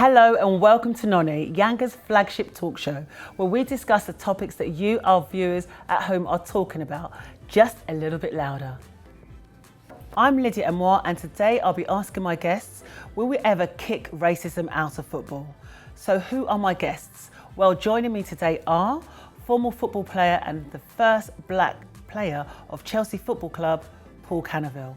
Hello and welcome to NONI, Yanga's flagship talk show, where we discuss the topics that you, our viewers at home, are talking about, just a little bit louder. I'm Lydia Amoah, and today I'll be asking my guests, will we ever kick racism out of football? So who are my guests? Well, joining me today are former football player and the first black player of Chelsea Football Club, Paul Canaville,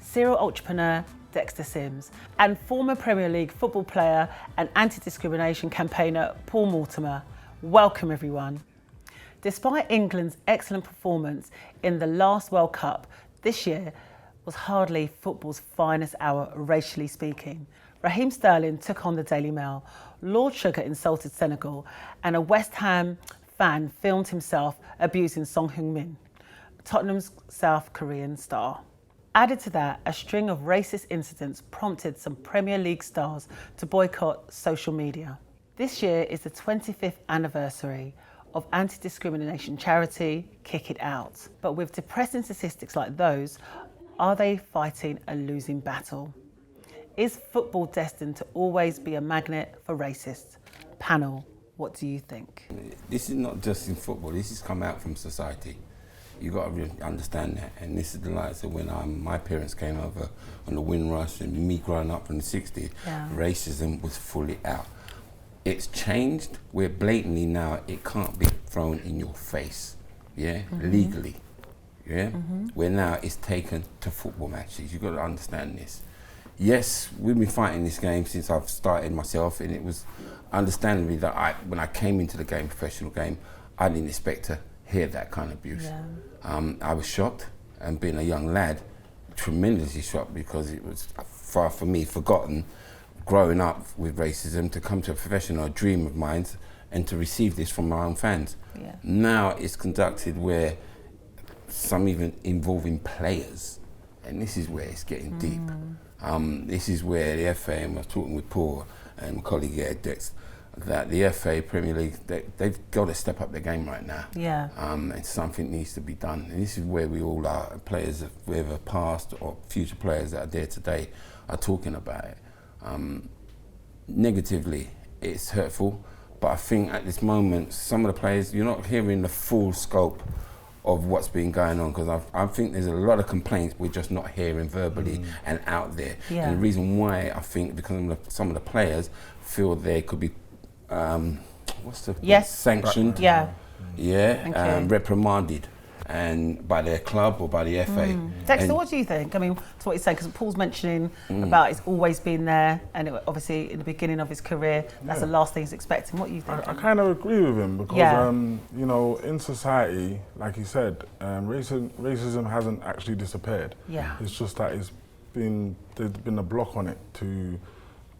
serial entrepreneur, Dexter Sims, and former Premier League football player and anti-discrimination campaigner, Paul Mortimer. Welcome everyone. Despite England's excellent performance in the last World Cup, this year was hardly football's finest hour, racially speaking. Raheem Sterling took on the Daily Mail, Lord Sugar insulted Senegal, and a West Ham fan filmed himself abusing Son Heung-min, Tottenham's South Korean star. Added to that, a string of racist incidents prompted some Premier League stars to boycott social media. This year is the 25th anniversary of anti-discrimination charity Kick It Out. But with depressing statistics like those, are they fighting a losing battle? Is football destined to always be a magnet for racists? Panel, what do you think? This is not just in football, this has come out from society. You got to really understand that, and this is the likes of when my parents came over on the Windrush and me growing up in the 60s, racism was fully out. It's changed where blatantly now it can't be thrown in your face, legally, where now it's taken to football matches. You've got to understand this. Yes, we've been fighting this game since I've started myself, and it was understandably that when I came into the game, professional game, I didn't expect to hear that kind of abuse. I was shocked, and being a young lad, tremendously shocked, because it was far from me forgotten growing up with racism, to come to a professional dream of mine and to receive this from my own fans. Now it's conducted where some even involving players, and this is where it's getting deep. This is where the FA, and I was talking with Paul and my colleague here, Dex, that the FA, Premier League, they've got to step up their game right now. And something needs to be done. And this is where we all are, players of whether past or future players that are there today are talking about it. Negatively, it's hurtful, but I think at this moment, some of the players, you're not hearing the full scope of what's been going on, because I think there's a lot of complaints we're just not hearing verbally and out there. And the reason why, I think, because some of the players feel they could be sanctioned, reprimanded, and by their club or by the FA. Dexter, what do you think? I mean, to what you're saying, because Paul's mentioning about it's always been there, and obviously in the beginning of his career, that's the last thing he's expecting. What do you think? I kind of agree with him, because you know, in society, like he said, racism hasn't actually disappeared. It's just that there's been a block on it to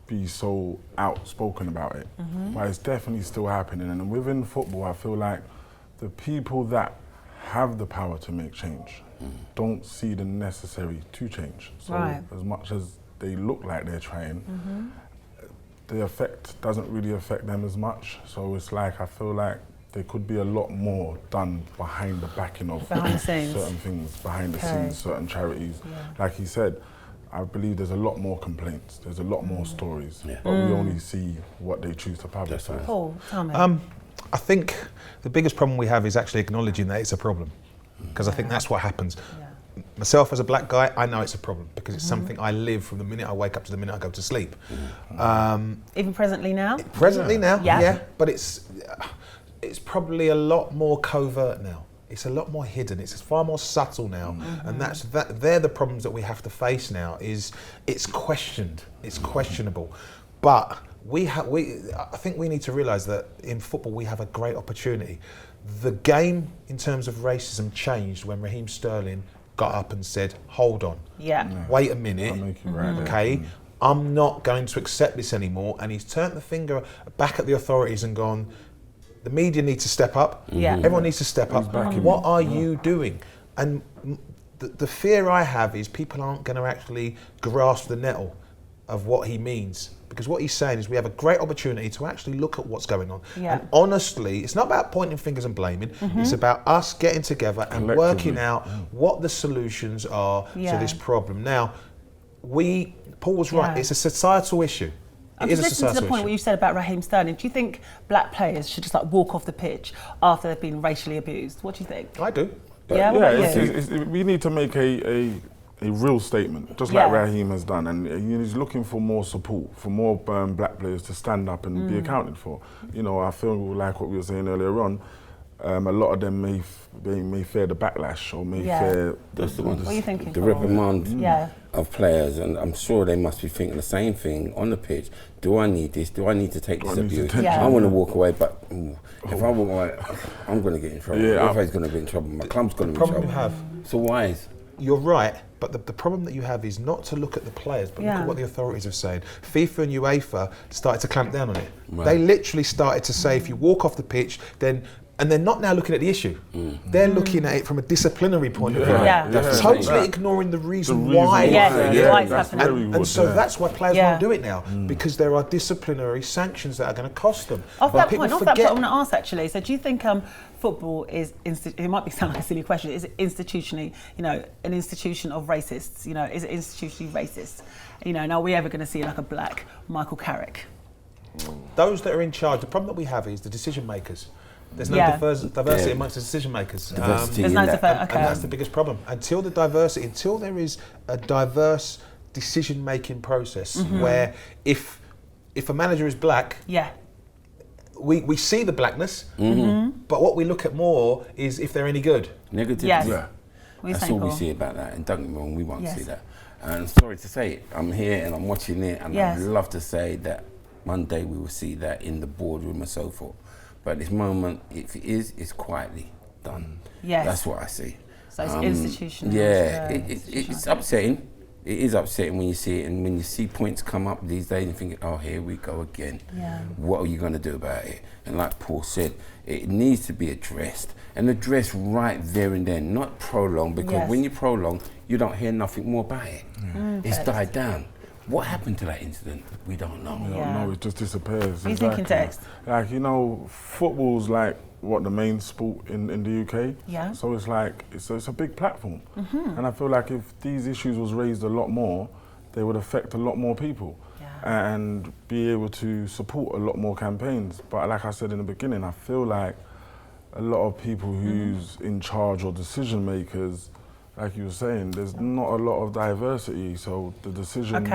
be so outspoken about it, but it's definitely still happening. And within football, I feel like the people that have the power to make change don't see the necessary to change. So as much as they look like they're trying, the effect doesn't really affect them as much. So it's like, I feel like there could be a lot more done behind the backing of certain things, behind the scenes, certain charities. Like he said, I believe there's a lot more complaints, there's a lot more stories, but we only see what they choose to publicise. Paul, tell me. I think the biggest problem we have is actually acknowledging that it's a problem, because I think that's what happens. Myself as a black guy, I know it's a problem, because it's something I live from the minute I wake up to the minute I go to sleep. Even presently now? Presently now, but it's probably a lot more covert now. It's a lot more hidden. It's far more subtle now, and they're the problems that we have to face now. Is it's questioned, it's questionable, but I think we need to realise that in football we have a great opportunity. The game in terms of racism changed when Raheem Sterling got up and said, "Hold on, wait a minute, I'll make you right okay." I'm not going to accept this anymore, and he's turned the finger back at the authorities and gone, the media needs to step up. Everyone needs to step up. What are you doing? And the fear I have is people aren't going to actually grasp the nettle of what he means. Because what he's saying is we have a great opportunity to actually look at what's going on. And honestly, it's not about pointing fingers and blaming. It's about us getting together and working out what the solutions are to this problem. Now, Paul was right, it's a societal issue. I'm just listening to the point where you said about Raheem Sterling. Do you think black players should just like walk off the pitch after they've been racially abused? What do you think? I do. Yeah, we need to make a real statement, just like Raheem has done, and he's looking for more support, for more black players to stand up and be accounted for. You know, I feel like what we were saying earlier on, a lot of them may fear the backlash or may fear what are you thinking? The reprimand of players, and I'm sure they must be thinking the same thing on the pitch. Do I need this? Do I need to take this abuse? I want to walk away, but if I walk away, I'm going to get in trouble. Everybody's going to be in trouble. My club's going to be in trouble. You have. So why is? You're right, but the problem that you have is not to look at the players, but look at what the authorities have said. FIFA and UEFA started to clamp down on it. Right. They literally started to say if you walk off the pitch, then. And they're not now looking at the issue. They're looking at it from a disciplinary point of view. Totally ignoring the reason why. Why it's happening. And so that's why players won't do it now, because there are disciplinary sanctions that are going to cost them. Off that point, I want to ask actually, so do you think football is, it might sound like a silly question, is it institutionally, an institution of racists? Is it institutionally racist? Are we ever going to see like a black Michael Carrick? Those that are in charge, the problem that we have is the decision makers. There's no diversity amongst the decision makers. There's no diversity, and that's the biggest problem. Until there is a diverse decision-making process where if a manager is black, we see the blackness, but what we look at more is if they're any good. Negative. That's all we see about that, and don't get me wrong, we won't see that. And sorry to say it, I'm here and I'm watching it, and I'd love to say that one day we will see that in the boardroom and so forth. But at this moment, if it is, it's quietly done. That's what I see. So it's institutional. It's upsetting. It is upsetting when you see it, and when you see points come up these days and think, oh, here we go again. What are you going to do about it? And like Paul said, it needs to be addressed, and addressed right there and then, not prolonged, because when you prolong, you don't hear nothing more about it. It's died down. What happened to that incident? We don't know. We don't know, it just disappears. What are you thinking, Tex? Like, football's like the main sport in the UK. So it's like, it's a big platform. And I feel like if these issues was raised a lot more, they would affect a lot more people and be able to support a lot more campaigns. But like I said in the beginning, I feel like a lot of people who's in charge or decision makers, like you were saying, there's not a lot of diversity, so the decisions,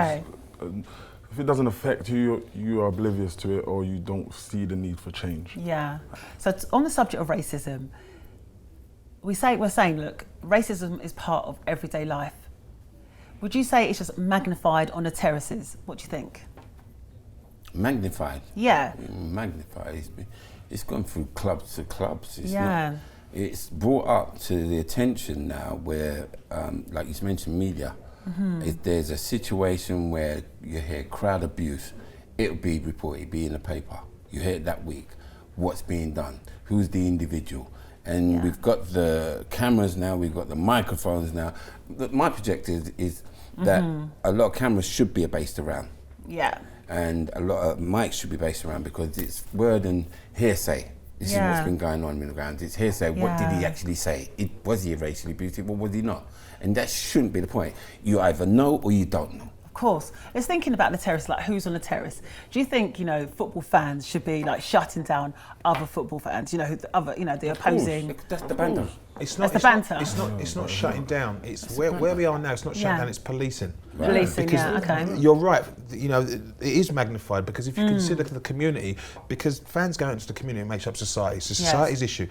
if it doesn't affect you, you are oblivious to it, or you don't see the need for change. So on the subject of racism, we're saying, look, racism is part of everyday life. Would you say it's just magnified on the terraces? What do you think? Magnified? Yeah. Magnified. It's gone through clubs to clubs. It's brought up to the attention now where, like you mentioned, media. If there's a situation where you hear crowd abuse, it'll be reported, it'll be in the paper. You hear it that week. What's being done? Who's the individual? And we've got the cameras now, we've got the microphones now. My projective is that a lot of cameras should be based around. And a lot of mics should be based around, because it's word and hearsay. This is what's been going on in the ground. It's hearsay. What did he actually say? Was he racially abusive or was he not? And that shouldn't be the point. You either know or you don't know. Of course. It's thinking about the terrace, like who's on the terrace. Do you think, football fans should be like shutting down other football fans? The opposing. That's the banter. It's not shutting down. It's where we are now. It's not shutting down. It's policing. Policing. You're right. It is magnified, because if you consider the community, because fans go into the community and makes up society. It's a society's issue.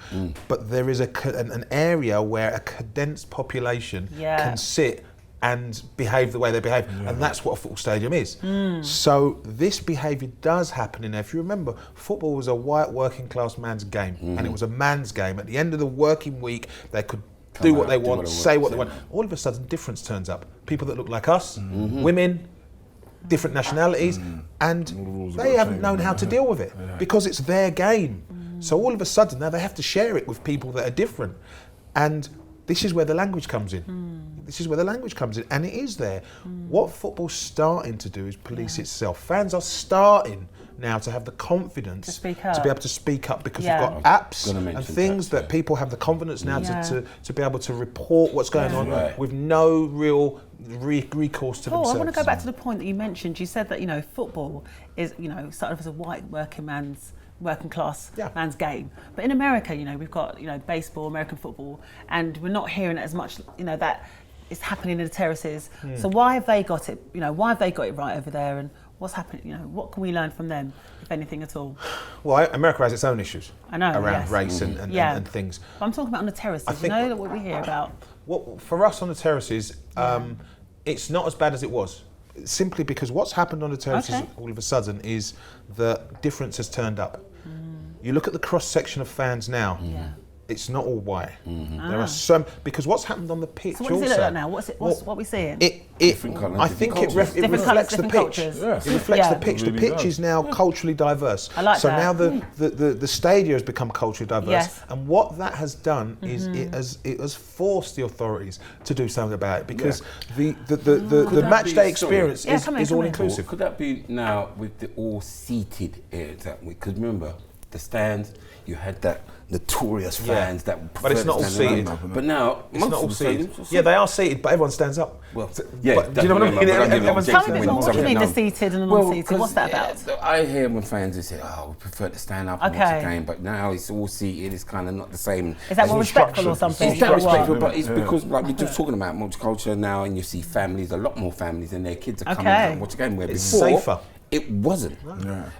But there is an area where a condensed population can sit and behave the way they behave, and that's what a football stadium is. So this behaviour does happen in there. If you remember, football was a white working class man's game, and it was a man's game. At the end of the working week, they could do what they want, say what they want. All of a sudden, difference turns up. People that look like us, women, different nationalities, and they haven't known how to deal with it because it's their game. So all of a sudden, now they have to share it with people that are different, and this is where the language comes in. This is where the language comes in, and it is there. What football's starting to do is police itself. Fans are starting now to have the confidence to be able to speak up, because we've got apps and things that people have the confidence now to be able to report what's going on with no real recourse to Paul, themselves. I want to go back to the point that you mentioned. You said that, you know, football is, you know, started off as a white working class man's game. But in America, you know, we've got, you know, baseball, American football, and we're not hearing it as much, you know, that is happening in the terraces. So why have they got it, you know, why have they got it right over there, and what's happening, you know, what can we learn from them, if anything at all? Well, America has its own issues. I know, around race and things. But I'm talking about on the terraces, you know, what we hear about. Well, for us on the terraces, it's not as bad as it was. Simply because what's happened on the terraces all of a sudden is the difference has turned up. You look at the cross section of fans now. It's not all white. There are some, because what's happened on the pitch. So what does it look like now? What are we seeing? I think it reflects the pitch. It reflects the pitch. The pitch is now culturally diverse. I like so that. now the stadia has become culturally diverse, and what that has done is it has forced the authorities to do something about it, because the match day experience is all inclusive. Could that be now with the all seated areas that we could remember the stands? You had that notorious fans that, but it's not all seated. But now it's not all seated. Yeah, they are seated, but everyone stands up. Well, but, do you know what I mean? Tell me a bit more. What do you mean the seated and the non-seated? What's that about? I hear when fans who say, "Oh, we prefer to stand up and watch the game," but now it's all seated. It's kind of not the same. Is that more respectful or something? It's not respectful, but it's because, like, we're just talking about multicultural now, and you see families, a lot more families, and their kids are coming out and watch the game. Where it's before, safer. It wasn't.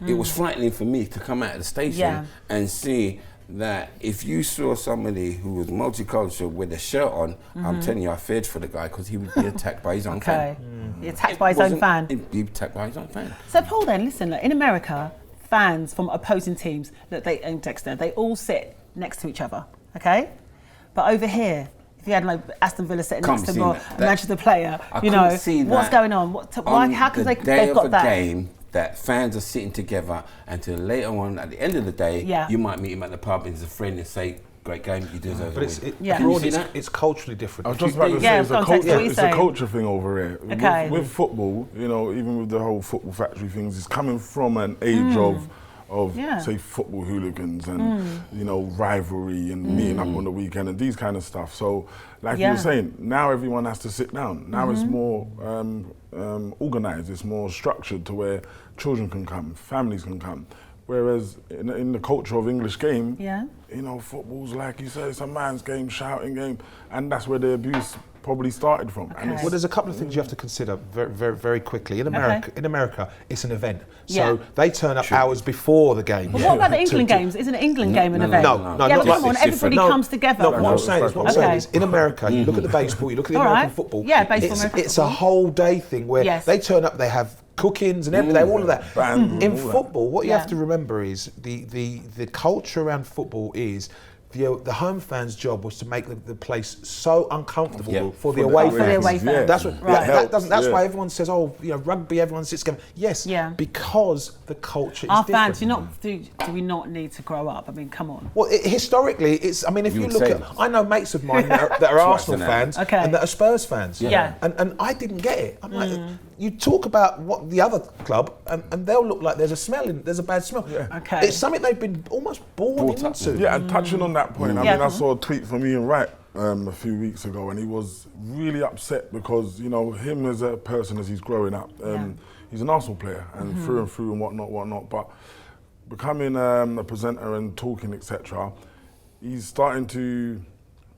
It was frightening for me to come out of the station and see that if you saw somebody who was multicultural with a shirt on, I'm telling you, I feared for the guy, because he would be attacked by his own fan. He attacked by his own fan. He'd be attacked by his own fan. So Paul, then listen. Look, in America, fans from opposing teams, look, and Dexter, they all sit next to each other. Okay, but over here, if you had like Aston Villa sitting next to a Manchester player, you know, what's going on? Why? How come they've got that? Game, that fans are sitting together until later on, at the end of the day, you might meet him at the pub as a friend and say, "Great game, you deserve it." But it's culturally different. I was just about to say, it's a culture thing over here. With football, you know, even with the whole football factory things, it's coming from an age of say football hooligans and you know, rivalry and meeting up on the weekend and these kind of stuff. So like you were saying, now everyone has to sit down. Now it's more organised, it's more structured to where children can come, families can come. Whereas in the culture of English game, you know, football's like you said, it's a man's game, shouting game, and that's where the abuse probably started from. Okay. And Well, there's a couple of things you have to consider very quickly. In America, it's an event, so they turn up hours before the game. But what about the England games? Isn't an England game an event? No, not come on, everybody comes together. No, what I'm saying is, in America, you look at the baseball, you look at the American football. Yeah, baseball, American it's a whole day thing where they turn up, they have cookings and everything, all of that. In football, what you have to remember is the culture around football is the home fans' job was to make the place so uncomfortable for the away fans. That's what, that's why everyone says, "Oh, you know, rugby, everyone sits together." Yes, because the culture is different. Fans, do we not need to grow up? I mean, come on. Well, historically, it's. I mean, if you look at, I know mates of mine that are Arsenal fans and that are Spurs fans. And I didn't get it. I'm like, you talk about what the other club, and they'll look like there's a bad smell. It's something they've been almost born into. Yeah, and touching on that point, I mean, I saw a tweet from Ian Wright a few weeks ago, and he was really upset because, you know, him as a person as he's growing up, he's an Arsenal player and through and whatnot, but becoming a presenter and talking, etc., he's starting to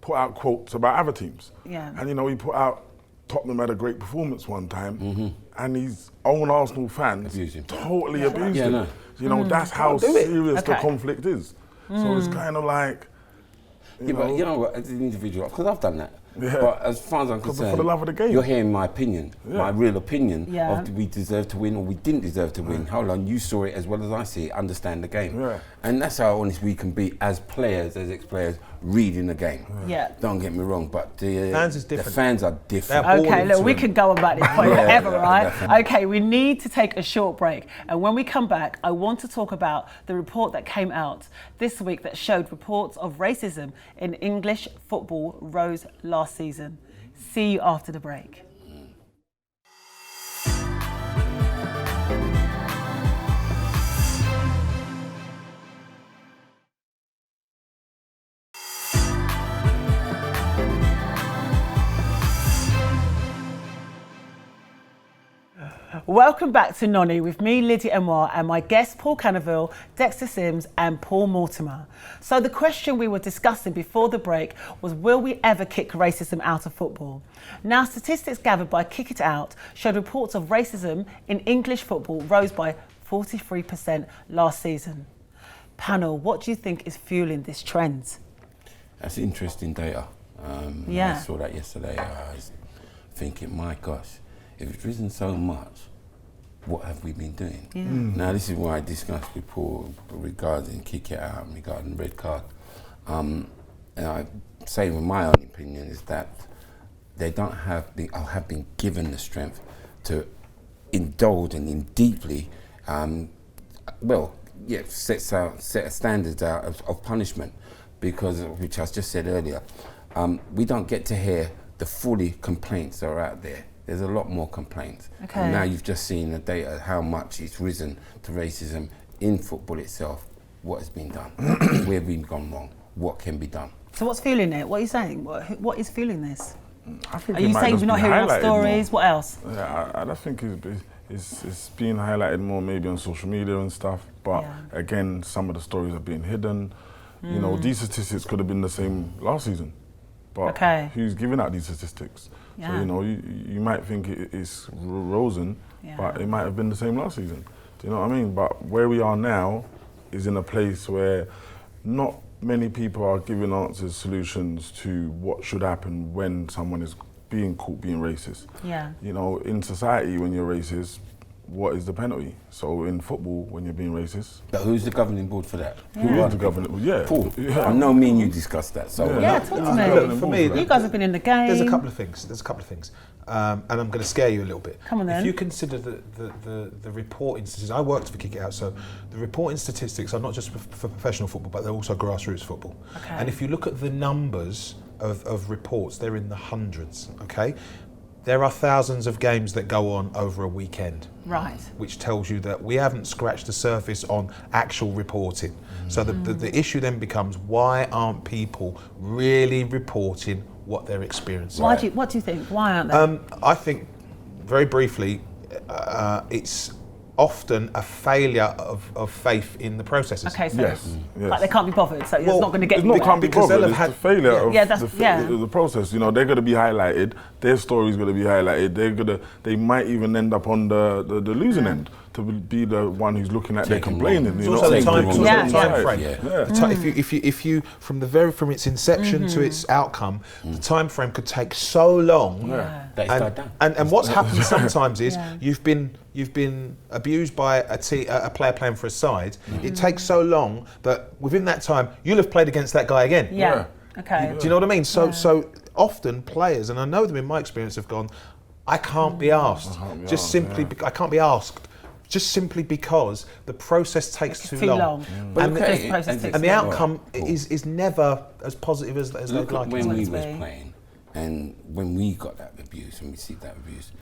put out quotes about other teams. And, you know, he put out Tottenham had a great performance one time, and his own Arsenal fans totally abused him. You know, that's how serious the conflict is. So it's kind of like, but you know what, as an individual, because I've done that. But as far as I'm concerned, for the love of the game, you're hearing my opinion, my real opinion of do we deserve to win or we didn't deserve to win. Hold on, you saw it as well as I see it, understand the game. And that's how honest we can be as players, as ex-players, reading the game. Don't get me wrong, but the fans are different. Okay, look, we could go about this point forever, right? Okay, we need to take a short break. And when we come back, I want to talk about the report that came out this week that showed reports of racism in English football rose last season. See you after the break. Welcome back to NONI with me, Lydia Amoah, and my guests Paul Canaville, Dexter Sims and Paul Mortimer. So the question we were discussing before the break was, will we ever kick racism out of football? Now, statistics gathered by Kick It Out showed reports of racism in English football rose by 43% last season. Panel, what do you think is fueling this trend? That's interesting data. I saw that yesterday. I was thinking, my gosh, if it's risen so much, what have we been doing? Yeah. Now, this is why I discussed with Paul regarding Kick It Out and regarding red card. And I say, with my own opinion, is that they don't have been given the strength to indulge and in deeply, set standards out of punishment, because, which I just said earlier, we don't get to hear the fully complaints that are out there. There's a lot more complaints. Okay. And now you've just seen the data, how much it's risen to racism in football itself. What has been done? Where have we gone wrong? What can be done? So what's fueling it? What are you saying? What is fueling this? I think are you saying we're not hearing enough stories? More. What else? Yeah, I think it's being highlighted more maybe on social media and stuff, but again, some of the stories are being hidden. You know, these statistics could have been the same last season, but who's giving out these statistics? Yeah. So, you know, you might think it's risen, but it might have been the same last season. Do you know what I mean? But where we are now is in a place where not many people are giving answers, solutions to what should happen when someone is being caught being racist. Yeah. You know, in society, when you're racist, what is the penalty? So in football, when you're being racist. But who's the governing board for that? Yeah. Who is the governing board? Yeah. Paul. Yeah. I know me and you discussed that. So talk to me. Look, for me, you guys have been in the game. There's a couple of things. And I'm going to scare you a little bit. Come on then. If you consider the reporting statistics, I worked for Kick It Out, so the reporting statistics are not just for professional football, but they're also grassroots football. Okay. And if you look at the numbers of reports, they're in the hundreds, okay? There are thousands of games that go on over a weekend. Right. Which tells you that we haven't scratched the surface on actual reporting. So the issue then becomes, why aren't people really reporting what they're experiencing? What do you think? Why aren't they? I think, very briefly, it's often a failure of faith in the processes. Okay, so yes. like they can't be bothered, so it's not going to get It's not can't be bothered, it's the failure of the process. You know, they're going to be highlighted, their story's going to be highlighted, they might even end up on the losing end to be the one who's looking at their complaining. It's also the time frame. Yeah. If you from its inception to its outcome, the time frame could take so long. And what's happened sometimes is you've been abused by a player playing for a side. It takes so long that within that time you'll have played against that guy again. Yeah. Okay. Do you know what I mean? So often players, and I know them in my experience, have gone, I can't be asked. I can't be asked. Just simply because the process takes too long. And the outcome is never as positive as they'd like. When we was playing, and when we got that abuse, and we see that abuse,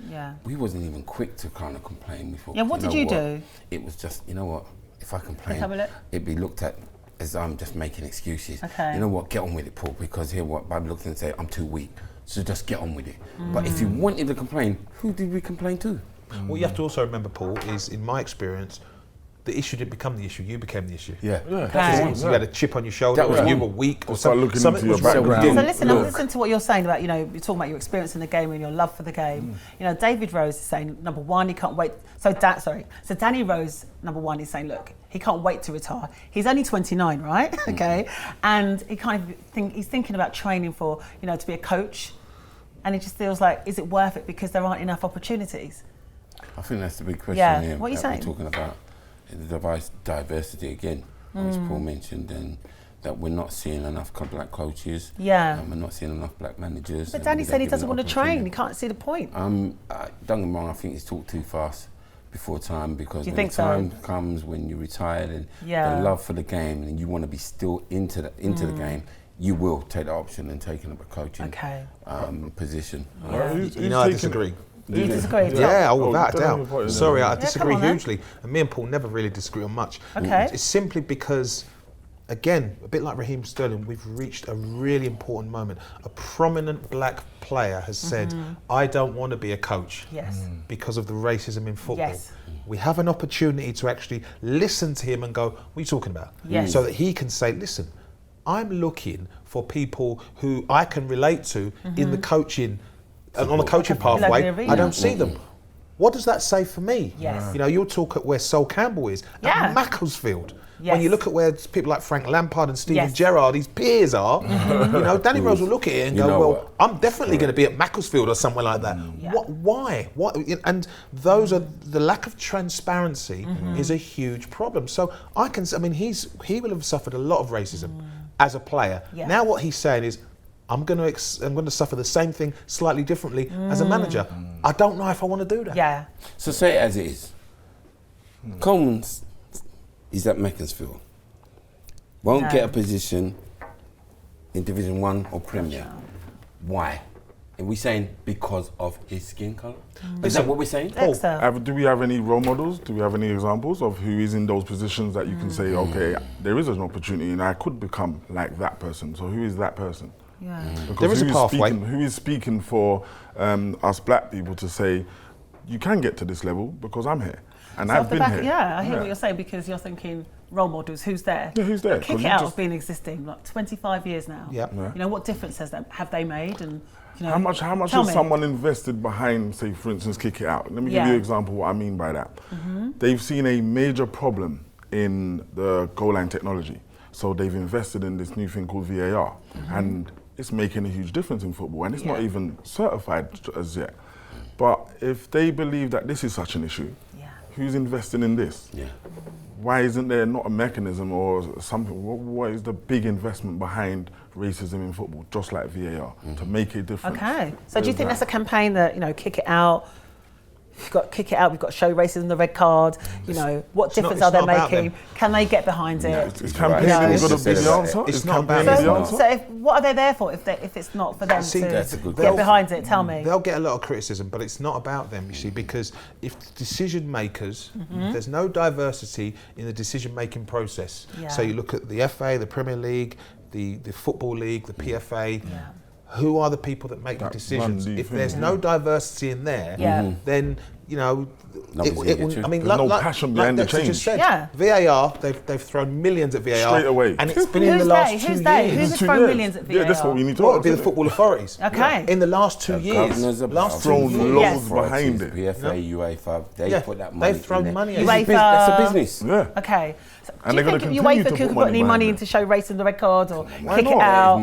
we wasn't even quick to kind of complain before. Yeah, what did you do? It was just, you know what, if I complain, it'd be looked at as I'm just making excuses. Okay. You know what, get on with it, Paul, because here what Bible looks and say, I'm too weak, so just get on with it. But if you wanted to complain, who did we complain to? What you have to also remember, Paul, is in my experience, the issue didn't become the issue, you became the issue. Yeah. You had a chip on your shoulder, or you were weak, or something. Looking into your background. So listen to what you're saying about, you're talking about your experience in the game and your love for the game. You know, David Rose is saying, number one, he can't wait. So Danny Rose, number one, is saying, look, he can't wait to retire. He's only 29, right? Okay. And he's thinking about training for, to be a coach. And he just feels like, is it worth it because there aren't enough opportunities? I think that's the big question here. What are you saying? We're talking about the diversity again, as Paul mentioned, and that we're not seeing enough black coaches. Yeah. And we're not seeing enough black managers. But Danny said he doesn't want to train. He can't see the point. Don't get me wrong. I think he's talked too fast before time, because when the time comes when you're retired and the love for the game and you want to be still into the game, you will take the option and taking up a coaching position. I disagree. You disagree? Yeah, without a doubt. Sorry, I disagree hugely. And me and Paul never really disagree on much. Okay. It's simply because again, a bit like Raheem Sterling, we've reached a really important moment. A prominent black player has said, I don't want to be a coach because of the racism in football. Yes. We have an opportunity to actually listen to him and go, what are you talking about? Yes. So that he can say, listen, I'm looking for people who I can relate to in the coaching, on the coaching pathway. I don't see them. What does that say for me? Yes. You know, you'll talk at where Sol Campbell is, at Macclesfield. Yes. When you look at where people like Frank Lampard and Steven Gerrard, his peers are, you know, Danny Rose will look at it and go, well, I'm definitely going to be at Macclesfield or somewhere like that. Why? What? And those are, the lack of transparency is a huge problem. So I mean, he will have suffered a lot of racism as a player. Now what he's saying is, I'm going to suffer the same thing slightly differently as a manager. I don't know if I want to do that. Yeah. So say it as it is. Coleman's is at Macclesfield. Won't get a position in Division 1 or Premier. Why? Are we saying because of his skin colour? Is that what we're saying? Do we have any role models? Do we have any examples of who is in those positions that you can say, okay, there is an opportunity and I could become like that person. So who is that person? Because there is a pathway. Who is speaking for us black people to say, you can get to this level because I'm here. And So I've been here. Yeah, I hear what you're saying, because you're thinking role models, who's there? Yeah, who's there? Kick It Out has been existing like 25 years now. You know, what difference have they made? And you know, how much has someone invested behind, say, for instance, Kick It Out? Let me give you an example of what I mean by that. They've seen a major problem in the goal line technology. So they've invested in this new thing called VAR. And it's making a huge difference in football. And it's not even certified as yet. But if they believe that this is such an issue, who's investing in this? Why isn't there not a mechanism or something? What is the big investment behind racism in football, just like VAR, to make a difference? Okay. So do you think that's a campaign that, you know, Kick It Out, we've got Kick It Out, we've got Show Racism the Red Card, you know, what difference are they making? Can they get behind it? Is campaigning going to be the answer? It's not about the answer? So what are they there for if it's not for them to get behind it? Tell me. They'll get a lot of criticism, but it's not about them, you see, because if decision makers, there's no diversity in the decision making process. So you look at the FA, the Premier League, the Football League, the PFA. Who are the people that make the decisions? If there's no diversity in there, then, you know, I mean, no passion behind the change. Just said, VAR, they've thrown millions at VAR straight away, and it's been in the last 2 years. Who's thrown millions at VAR? Yeah, that's what we need to. Well, it'd be the football authorities. Okay. In the last 2 years, last thrown loads behind it. PFA, UEFA, they put that money. They've thrown money at UEFA. That's a business. Okay. So And do you think UEFA could put any money into Show Racism the Red Card or Kick It Out?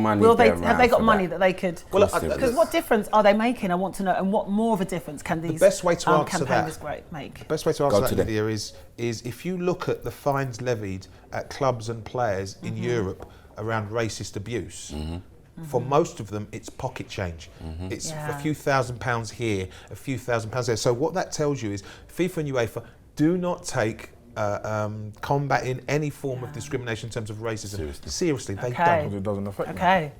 Have they got money that they could? Because what difference are they making? I want to know. And what more of a difference can these campaigners make? The best way to answer that, Lydia, is if you look at the fines levied at clubs and players in Europe around racist abuse, for most of them, it's pocket change. It's a few £1,000s here, a few £1,000s there. So what that tells you is FIFA and UEFA do not take combating any form of discrimination in terms of racism seriously. They don't. It doesn't affect them. Okay.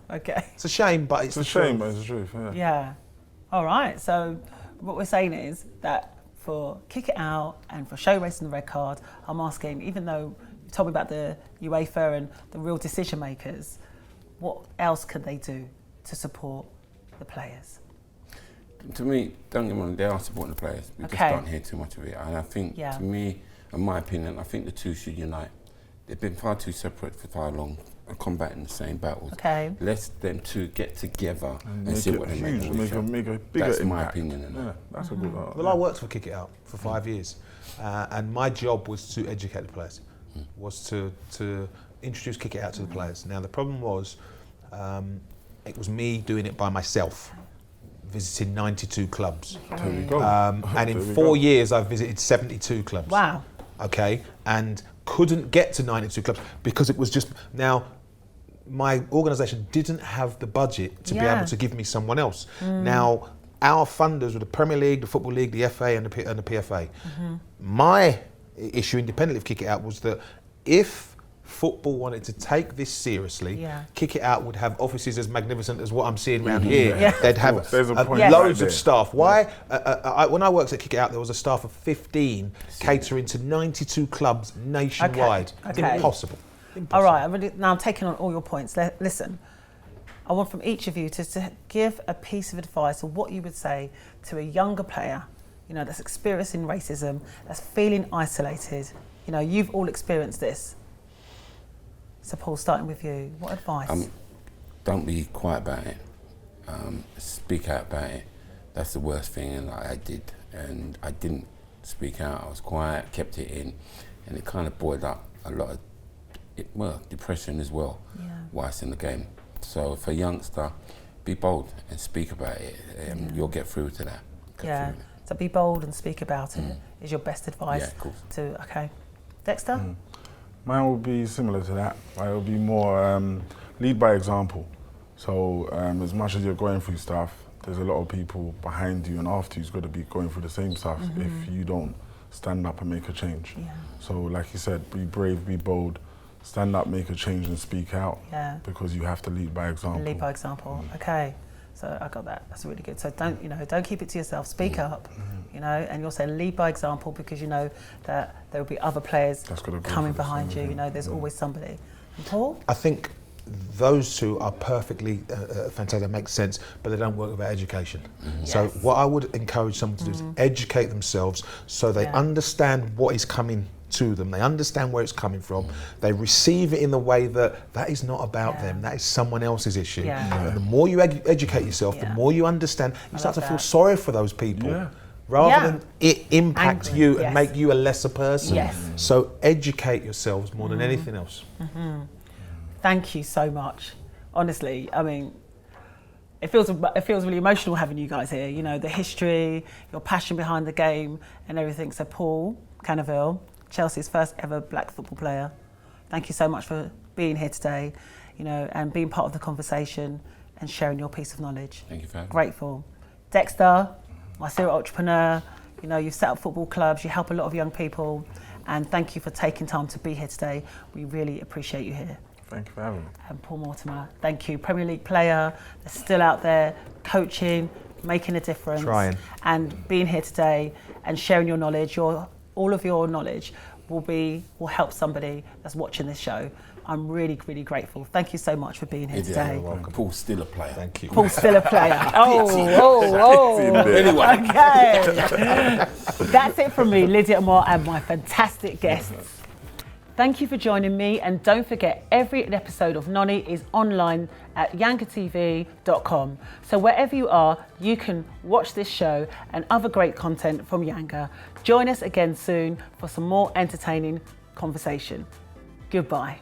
Okay. It's a shame, but it's a shame, but it's the truth. Yeah. All right. So what we're saying is that for Kick It Out and for Show Racism the Red Card, I'm asking, even though you told me about the UEFA and the real decision makers, what else could they do to support the players? To me, don't get me wrong, they are supporting the players. We just don't hear too much of it. And I think, to me, in my opinion, I think the two should unite. They've been far too separate for far long and combating the same battles. Let them two get together and see what they make a bigger That's impact. my opinion. Yeah, that's a good one. Well, I worked for Kick It Out for 5 years, and my job was to educate the players, was to introduce Kick It Out to the players. Now, the problem was, it was me doing it by myself, visiting 92 clubs. There we go. And in 4 years, I've visited 72 clubs. Wow. Okay, and couldn't get to 92 clubs because it was just, now, my organisation didn't have the budget to be able to give me someone else. Now, our funders were the Premier League, the Football League, the FA and the PFA. My issue, independently of Kick It Out, was that if football wanted to take this seriously, Kick It Out would have offices as magnificent as what I'm seeing around here. They'd have loads of staff. Why? When I worked at Kick It Out, there was a staff of 15 catering to 92 clubs nationwide. Impossible. All right, now I'm taking on all your points. Listen, I want from each of you to give a piece of advice or what you would say to a younger player, you know, that's experiencing racism, that's feeling isolated. You know, you've all experienced this. So Paul, starting with you, what advice? Don't be quiet about it. Speak out about it. That's the worst thing, and I did. And I didn't speak out. I was quiet, kept it in, and it kind of boiled up a lot of depression as well, whilst in the game. So for a youngster, be bold and speak about it. You'll get through to that. So be bold and speak about it is your best advice. Yeah, of course. Okay. Dexter? Mine will be similar to that. It will be more lead by example. So as much as you're going through stuff, there's a lot of people behind you and after you's got to be going through the same stuff if you don't stand up and make a change. So like you said, be brave, be bold, stand up, make a change and speak out because you have to lead by example. Lead by example, okay. So I got that, that's really good. So don't keep it to yourself, speak up, you know, and you'll say lead by example because you know that there will be other players coming behind you, you know, there's always somebody. And Paul? I think those two are perfectly fantastic, that makes sense, but they don't work without education. So what I would encourage someone to do is educate themselves so they understand what is coming to them, they understand where it's coming from, they receive it in the way that is not about them, that is someone else's issue. And the more you educate yourself, the more you understand, you start to feel sorry for those people. Rather than it impact you and make you a lesser person. So educate yourselves more than anything else. Thank you so much. Honestly, I mean, it feels really emotional having you guys here. You know, the history, your passion behind the game and everything. So Paul Canaville, Chelsea's first ever black football player. Thank you so much for being here today, you know, and being part of the conversation and sharing your piece of knowledge. Thank you for having me. Grateful. Dexter, my serial entrepreneur, you know, you've set up football clubs, you help a lot of young people, and thank you for taking time to be here today. We really appreciate you here. Thank you for having me. And Paul Mortimer, thank you. Premier League player, they're still out there coaching, making a difference. Trying. And being here today and sharing your knowledge, all of your knowledge will help somebody that's watching this show. I'm really, really grateful. Thank you so much for being here today. You're welcome. Paul's still a player. Thank you. Paul's still a player. Oh. Anyway. Okay. That's it from me, Lydia Amoah, and my fantastic guests. Thank you for joining me, and don't forget, every episode of NONI is online at yangatv.com. So wherever you are, you can watch this show and other great content from Yanga. Join us again soon for some more entertaining conversation. Goodbye.